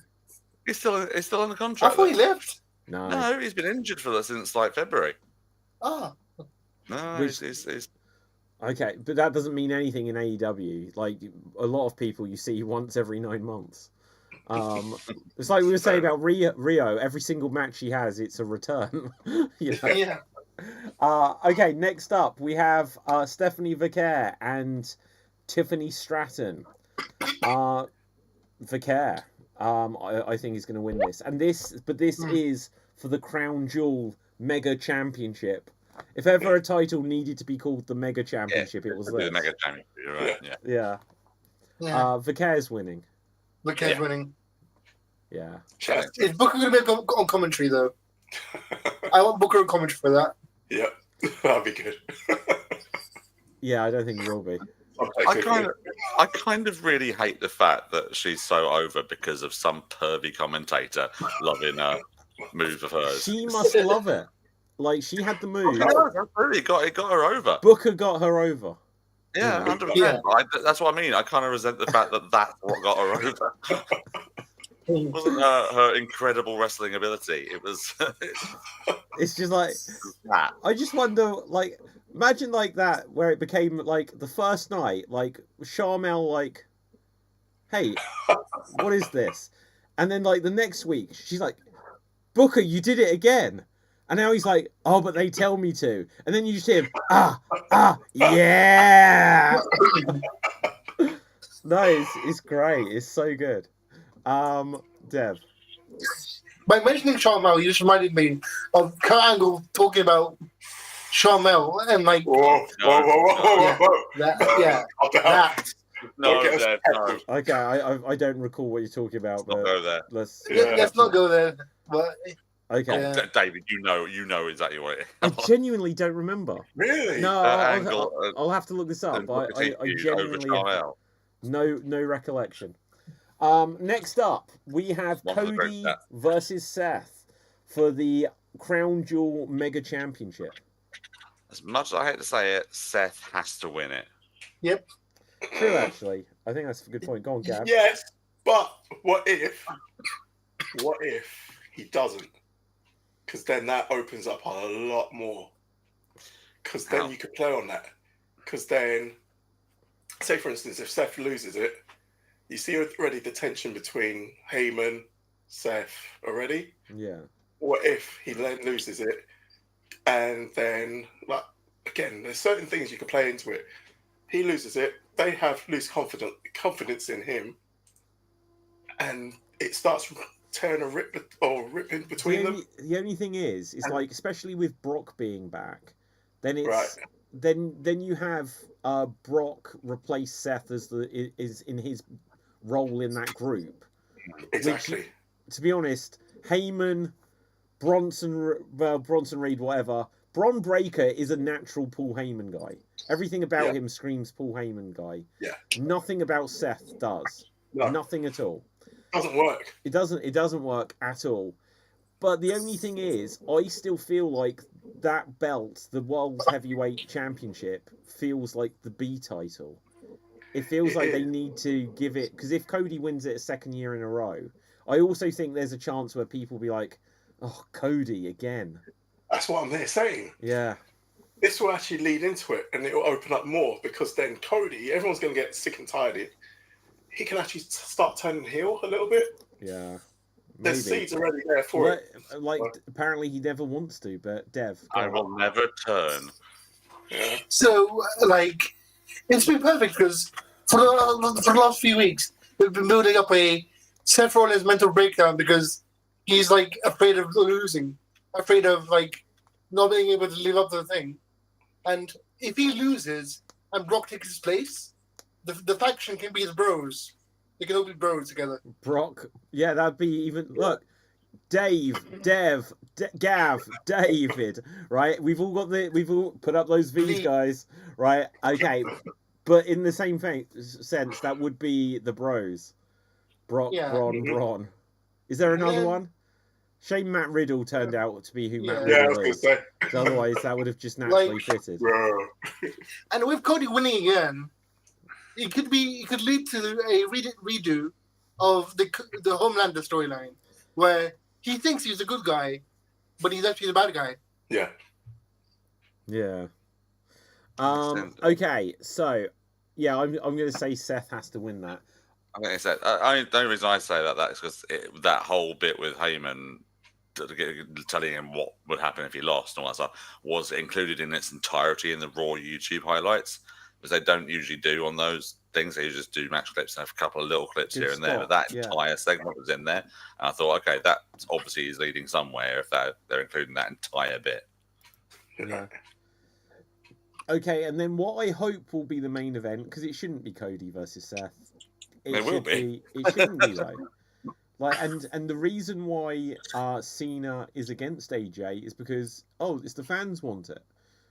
He's still in the I contract. thought he left. No. He's been injured since like February. Ah. No, it's Okay, but that doesn't mean anything in AEW. Like, a lot of people you see once every 9 months. It's like we were saying about Rio. Every single match she has, it's a return. You know? Yeah. Okay, next up, we have Stephanie Vicaire and Tiffany Stratton. Vicaire, I think is going to win this. And this is for the Crown Jewel Mega Championship. If ever a title needed to be called the Mega Championship, it was this. the Mega Championship, you're right? Yeah. Vicaire's winning. Vicaire's winning. Yeah. Is Booker going to be on commentary, though? I want Booker on commentary for that. Yeah, that'd be good. Yeah, I don't think he will be. I kind of really hate the fact that she's so over because of some pervy commentator loving a move of hers. She must love it. Like, she had the move. It got her over. Booker got her over. Yeah, 100%. That's what I mean. I kind of resent the fact that that's what got her over. It wasn't her incredible wrestling ability. It was. It's just like that. I just wonder, like, imagine like that where it became like the first night, like Charmel, like, hey, what is this? And then like the next week, she's like, Booker, you did it again. And now he's like, oh, but they tell me to. And then you just hear him, yeah. No, it's great. It's so good. Dev. By mentioning Charmel, you just reminded me of Kurt Angle talking about Charmel and like Whoa. that. No. Okay, I don't recall what you're talking about. Let's not go there. Let's not go there. But okay, David, you know exactly what it is. I genuinely don't remember. Really? No, I'll have to look this up. I genuinely have no recollection. Next up, we have Cody versus Seth for the Crown Jewel Mega Championship. As much as I hate to say it, Seth has to win it. Yep. True, actually. I think that's a good point. Go on, Gav. Yes, but what if he doesn't? because then that opens up a lot more. Because then you could play on that. Because then, say for instance, if Seth loses it, you see already the tension between Heyman, Seth already. Yeah. What if he then loses it, and then, like, again, there's certain things you can play into it. He loses it, they have loose confidence in him, and it starts tearing a ripping between them. The only thing is like, especially with Brock being back, then it's Right. then you have Brock replace Seth is in his role in that group. Exactly. Which, to be honest, Heyman, Bronson Reed, whatever. Bron Breakker is a natural Paul Heyman guy. Everything about him screams Paul Heyman guy. Yeah. Nothing about Seth does. No. Nothing at all. Doesn't work. It doesn't work at all. But the only thing is, I still feel like that belt, the World Heavyweight Championship, feels like the B title. It feels like they need to give it, because if Cody wins it a second year in a row, I also think there's a chance where people will be like, oh, Cody again. That's what I'm saying. Yeah. This will actually lead into it, and it will open up more, because then Cody, everyone's going to get sick and tired of it. He can actually start turning heel a little bit. Yeah. Maybe. There's seeds already there for it. Like, apparently he never wants to, but Dev. I will never turn. Yeah. So, like, it's been perfect because for the last few weeks, we've been building up a Seth Rollins mental breakdown because he's, like, afraid of losing, afraid of, like, not being able to live up to the thing. And if he loses and Brock takes his place, the faction can be his bros. They can all be bros together. Brock, yeah, that'd be even. Look, Dave, Dev, Gav, David, right? We've all put up those V's, guys, right? Okay, but in the same sense, that would be the bros. Brock, Bron. Is there another one? Shame Matt Riddle turned out to be who Matt Riddle is. Say. Otherwise, that would have just naturally fitted. And with Cody winning again, it could lead to a redo of the Homelander storyline, where he thinks he's a good guy, but he's actually the bad guy. Yeah. Yeah. Okay, so yeah, I'm going to say Seth has to win that. I'm going to say the only reason I say that is because that whole bit with Heyman telling him what would happen if he lost and all that stuff was included in its entirety in the Raw YouTube highlights. Because they don't usually do on those things. They just do match clips and have a couple of little clips here and there. But that entire segment was in there. And I thought, okay, that obviously is leading somewhere if they're including that entire bit. Yeah. Okay, and then what I hope will be the main event, because it shouldn't be Cody versus Seth. It will be. It shouldn't be, though. Like, and the reason why Cena is against AJ is because, it's the fans want it.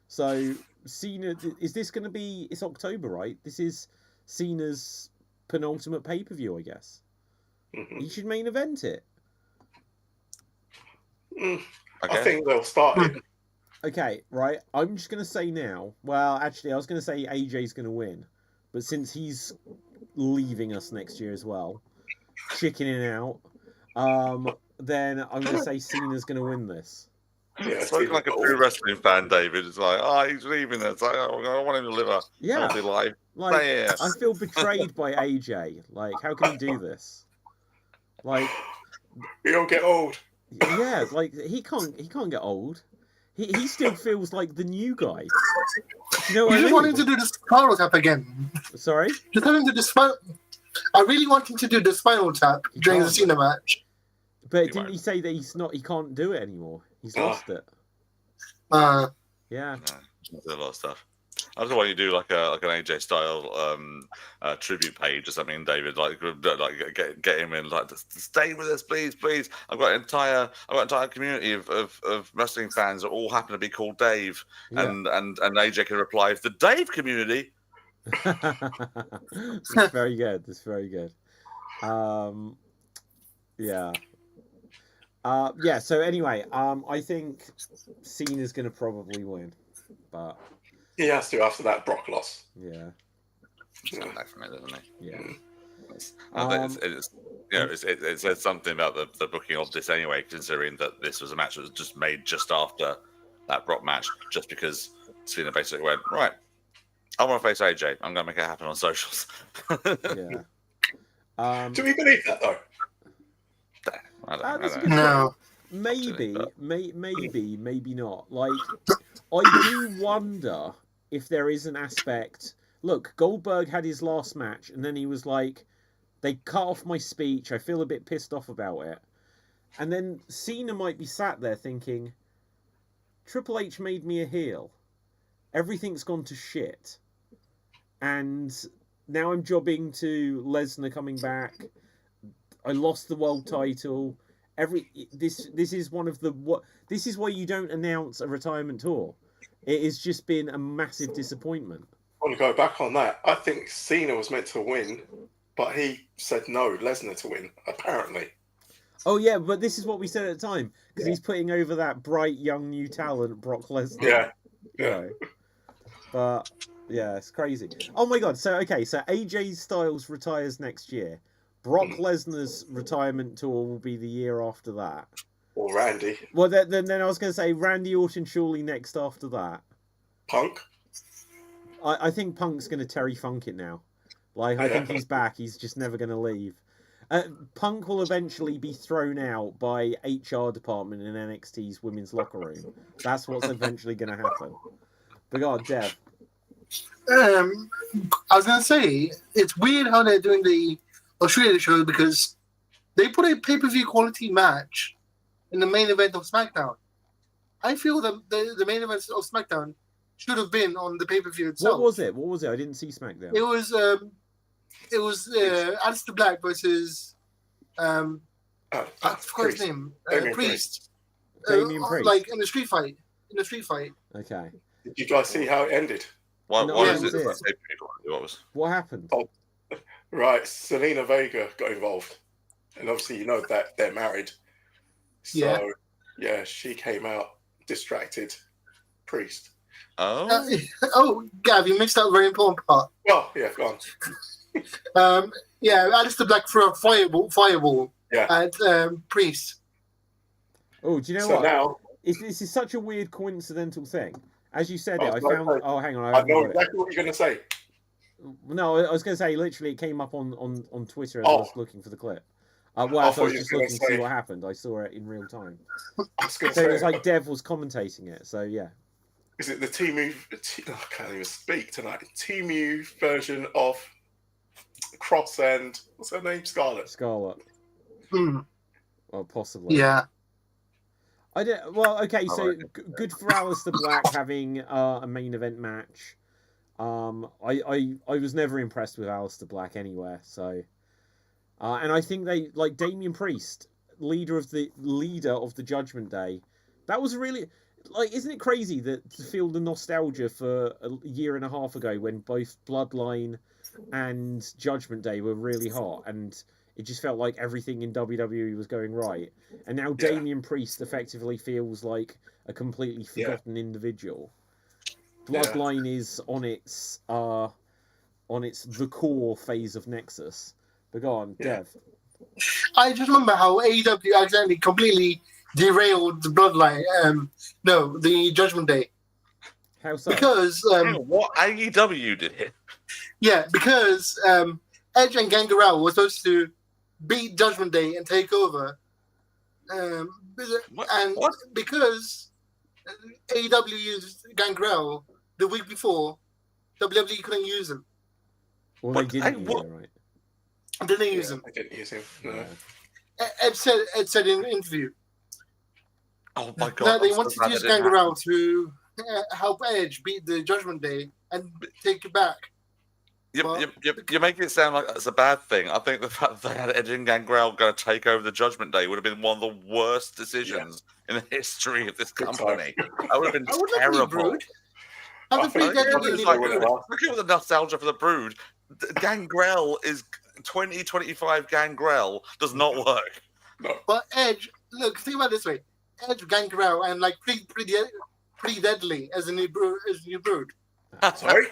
So Cena, is this going to be? It's October, right? This is Cena's penultimate pay-per-view, I guess. Mm-hmm. He should main event it. I think they'll start it. Okay, right. I'm just going to say now. Well, actually, I was going to say AJ's going to win, but since he's leaving us next year as well, chickening out, then I'm going to say Cena's going to win this. Yeah, it's like a true wrestling fan, David. It's like, he's leaving us. Like, I want him to live a healthy life. Like, I feel betrayed by AJ. Like, how can he do this? Like, you don't get old. Yeah, like he can't get old. He still feels like the new guy. You know what I just mean? want him to do the spinal tap again. Sorry? Just have him do the spinal. I really want him to do the spinal tap during the Cena match. But didn't he say that he can't do it anymore? He's lost it. Yeah. No, there's a lot of stuff. I just want you to do like an AJ style tribute page or something, David. Like get him in. Like, stay with us, please. I've got an entire community of wrestling fans that all happen to be called Dave, and AJ can reply, the Dave community. That's very good. That's very good. Yeah. So anyway, I think Cena's going to probably win, but he has to after that Brock loss. Yeah. Definitely, doesn't he? Yeah. I think it's you know, it says something about the booking of this anyway, considering that this was a match that was just made just after that Brock match, just because Cena basically went, right, I want to face AJ. I'm going to make it happen on socials. Yeah. Do we believe that though? I That's a don't good know. No. Maybe, Actually, maybe not. Like, I do wonder if there is an aspect. Look, Goldberg had his last match, and then he was like, they cut off my speech. I feel a bit pissed off about it. And then Cena might be sat there thinking, Triple H made me a heel. Everything's gone to shit. And now I'm jobbing to Lesnar coming back. I lost the world title. This is one of the this is why you don't announce a retirement tour. It has just been a massive disappointment. I want to go back on that. I think Cena was meant to win, but he said no, Lesnar to win, apparently. Oh yeah, but this is what we said at the time, because he's putting over that bright young new talent, Brock Lesnar. Yeah. You know. But yeah, it's crazy. Oh my god! So AJ Styles retires next year. Brock Lesnar's retirement tour will be the year after that. Or Randy. Well, then I was going to say Randy Orton surely next after that. Punk. I think Punk's going to Terry Funk it now. Like, I think he's back. He's just never going to leave. Punk will eventually be thrown out by HR department in NXT's women's locker room. That's what's eventually going to happen. But God, Dev. I was gonna say it's weird how they're doing the Australia show because they put a pay-per-view quality match in the main event of SmackDown. I feel that the main event of SmackDown should have been on the pay-per-view itself. What was it? I didn't see SmackDown. It was Aleister Black versus I forgot his name. Priest. Damien Priest. Like in the street fight. Okay. Did you guys see how it ended? No, what yeah, is it? it. What happened? Oh, right, Selena Vega got involved. And obviously you know that they're married. So, yeah she came out distracted. Priest. Oh. Gav, you missed out a very important part. Well, yeah, go on. Aleister Black threw a fireball at Priest. Oh, do you know so what? Now, this is such a weird coincidental thing. As you said hang on. I know exactly what you're going to say. No, I was going to say, literally, it came up on Twitter as I was looking for the clip. I was just looking to see what happened. I saw it in real time. It was like Dev was commentating it, so yeah. Is it the Temu? I can't even speak tonight. Temu version of Cross and what's her name? Scarlett. Well, possibly. Yeah. Okay. So good for Aleister Black having a main event match. I was never impressed with Aleister Black anywhere. So, and I think they like Damien Priest, leader of the Judgment Day. That was really. Like, isn't it crazy that to feel the nostalgia for a year and a half ago when both Bloodline and Judgment Day were really hot and it just felt like everything in WWE was going right. And now Damien Priest effectively feels like a completely forgotten individual. Bloodline is on its the core phase of Nexus. But go on, Dev. I just remember how AEW accidentally completely derailed the Bloodline. The Judgment Day. How so? Because what AEW did it? Yeah, because Edge and Gangrel were supposed to beat Judgment Day and take over, because AEW used Gangrel the week before, WWE couldn't use him. Well, they didn't use him, right? Didn't use him. I didn't use him. No. Ed said in an interview. Oh my god! That they wanted to use Gangrel to help Edge beat the Judgment Day and take it back. You make it sound like it's a bad thing. I think the fact that they had Edge and Gangrel going to take over the Judgment Day would have been one of the worst decisions in the history of this company. That would have been terrible. Look at the nostalgia for the Brood. Gangrel is 2025 Gangrel does not work. No. But Edge, look, think about it this way: Edge, Gangrel, and like pretty deadly as a new Brood. Sorry.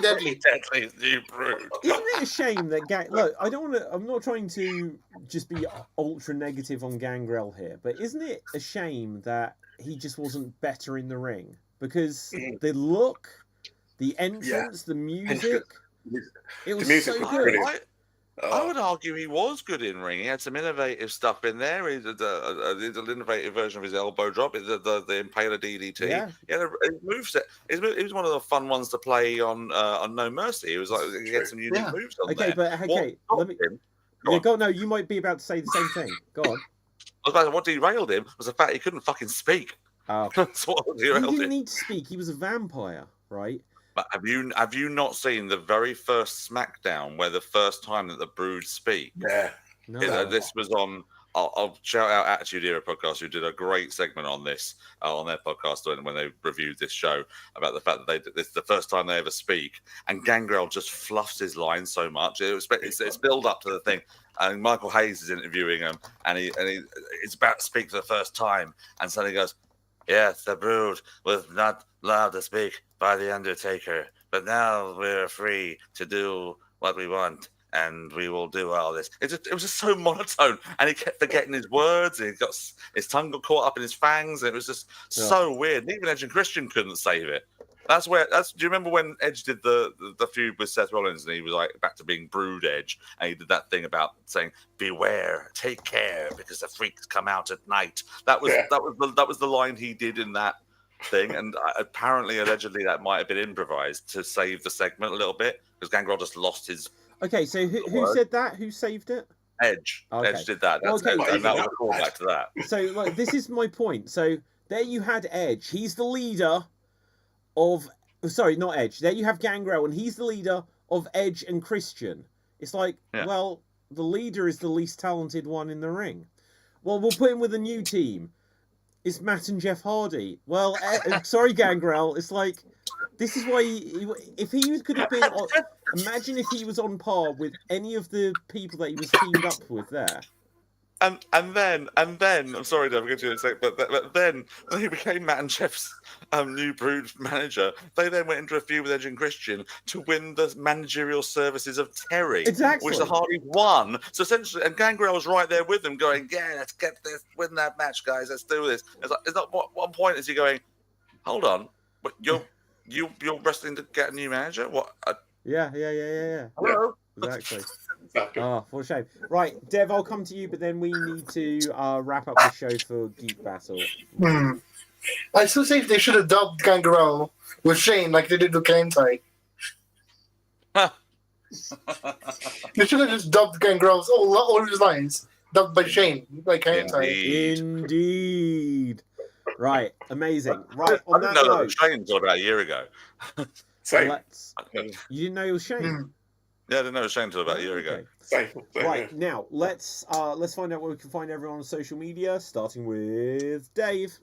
Deadly. Deadly new brood. Isn't it a shame that look, I don't want to. I'm not trying to just be ultra negative on Gangrel here, but isn't it a shame that he just wasn't better in the ring? Because the look, the entrance, the music, it was music so was good. brilliant. I would argue he was good in ring. He had some innovative stuff in there. He did an innovative version of his elbow drop, the Impaler DDT. Yeah. He had a moveset. He was one of the fun ones to play on No Mercy. He was like he had some unique moves on there. Let me. No, you might be about to say the same thing. Go on. What derailed him was the fact he couldn't fucking speak. Oh. That's what He derailed didn't him. need to speak. He was a vampire, right? But have you not seen the very first SmackDown where the first time that the Brood speak? Yeah. No. This was on. I'll shout out Attitude Era podcast, who did a great segment on this on their podcast when they reviewed this show about the fact that this is the first time they ever speak, and Gangrel just fluffs his lines so much. It's build up to the thing, and Michael Hayes is interviewing him, and he's about to speak for the first time, and suddenly goes, "Yes, the Brood was not allowed to speak by the Undertaker, but now we're free to do what we want. And we will do all this." It was just so monotone, and he kept forgetting his words. And his tongue got caught up in his fangs. And it was just so weird. And even Edge and Christian couldn't save it. Do you remember when Edge did the feud with Seth Rollins, and he was like back to being Brood Edge, and he did that thing about saying, "Beware, take care, because the freaks come out at night." That was the line he did in that thing, and apparently, allegedly, that might have been improvised to save the segment a little bit because Gangrel just lost his. Okay, so who said that? Who saved it? Edge. Okay. Edge did that. That's Okay, and that was a callback to that. So like, this is my point. So there you had Edge. He's the leader of. Sorry, not Edge. There you have Gangrel, and he's the leader of Edge and Christian. It's like, well, the leader is the least talented one in the ring. Well, we'll put him with a new team. It's Matt and Jeff Hardy. Well, sorry, Gangrel. It's like, this is why if he could have been. Imagine if he was on par with any of the people that he was teamed up with there. And then I'm sorry, Dave, I'm going to do it in a sec, but then when he became Matt and Jeff's new Brood manager, they then went into a feud with Edge and Christian to win the managerial services of Terry, which the Hardys won. So essentially, and Gangrel was right there with them, going, "Yeah, let's get this, win that match, guys. Let's do this." It's not one point is he going, "Hold on, but you're wrestling to get a new manager? What?" Yeah. Hello. Exactly. Exactly. Oh, what a shame. Right, Dev, I'll come to you, but then we need to wrap up the show for Geek Battle. I still say they should have dubbed Gangrel with Shane like they did with Kentai. They should have just dubbed Gangrel's all of his lines dubbed by Shane like Kentai. Indeed. Right, amazing. Right, I on didn't that know that note, was Shane until about a year ago. Same. You didn't know it was Shane? Yeah, I didn't know it was Shane until about a year ago. Same. Right, now let's find out where we can find everyone on social media, starting with Dave.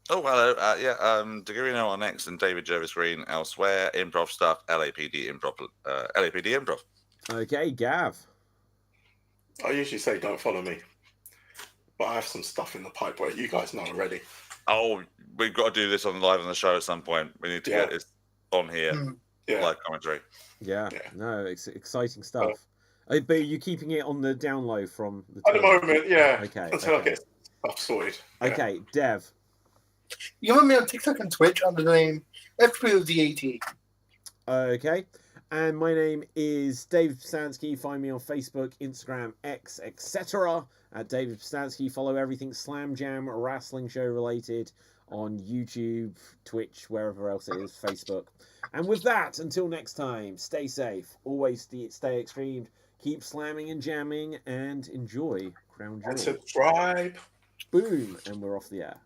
Oh, hello. Dagirino on X and David Jervis Green elsewhere. Improv stuff, LAPD Improv. Okay, Gav. I usually say don't follow me, but I have some stuff in the pipe where you guys know already. Oh, we've got to do this live on the show at some point. We need to get this on here. Live commentary. Yeah. No, it's exciting stuff. But are you keeping it on the down low from the At the moment, yeah. Okay. Until I get stuff sorted. Okay, Dev. You want me on TikTok and Twitch under the name FPODAT. Okay. And my name is David Pstansky. Find me on Facebook, Instagram, X, etc. at David Pstansky. Follow everything Slam Jam wrestling show related on YouTube, Twitch, wherever else it is, Facebook. And with that, until next time, stay safe, always stay extreme, keep slamming and jamming, and enjoy Crown Jewel. And subscribe. Boom, and we're off the air.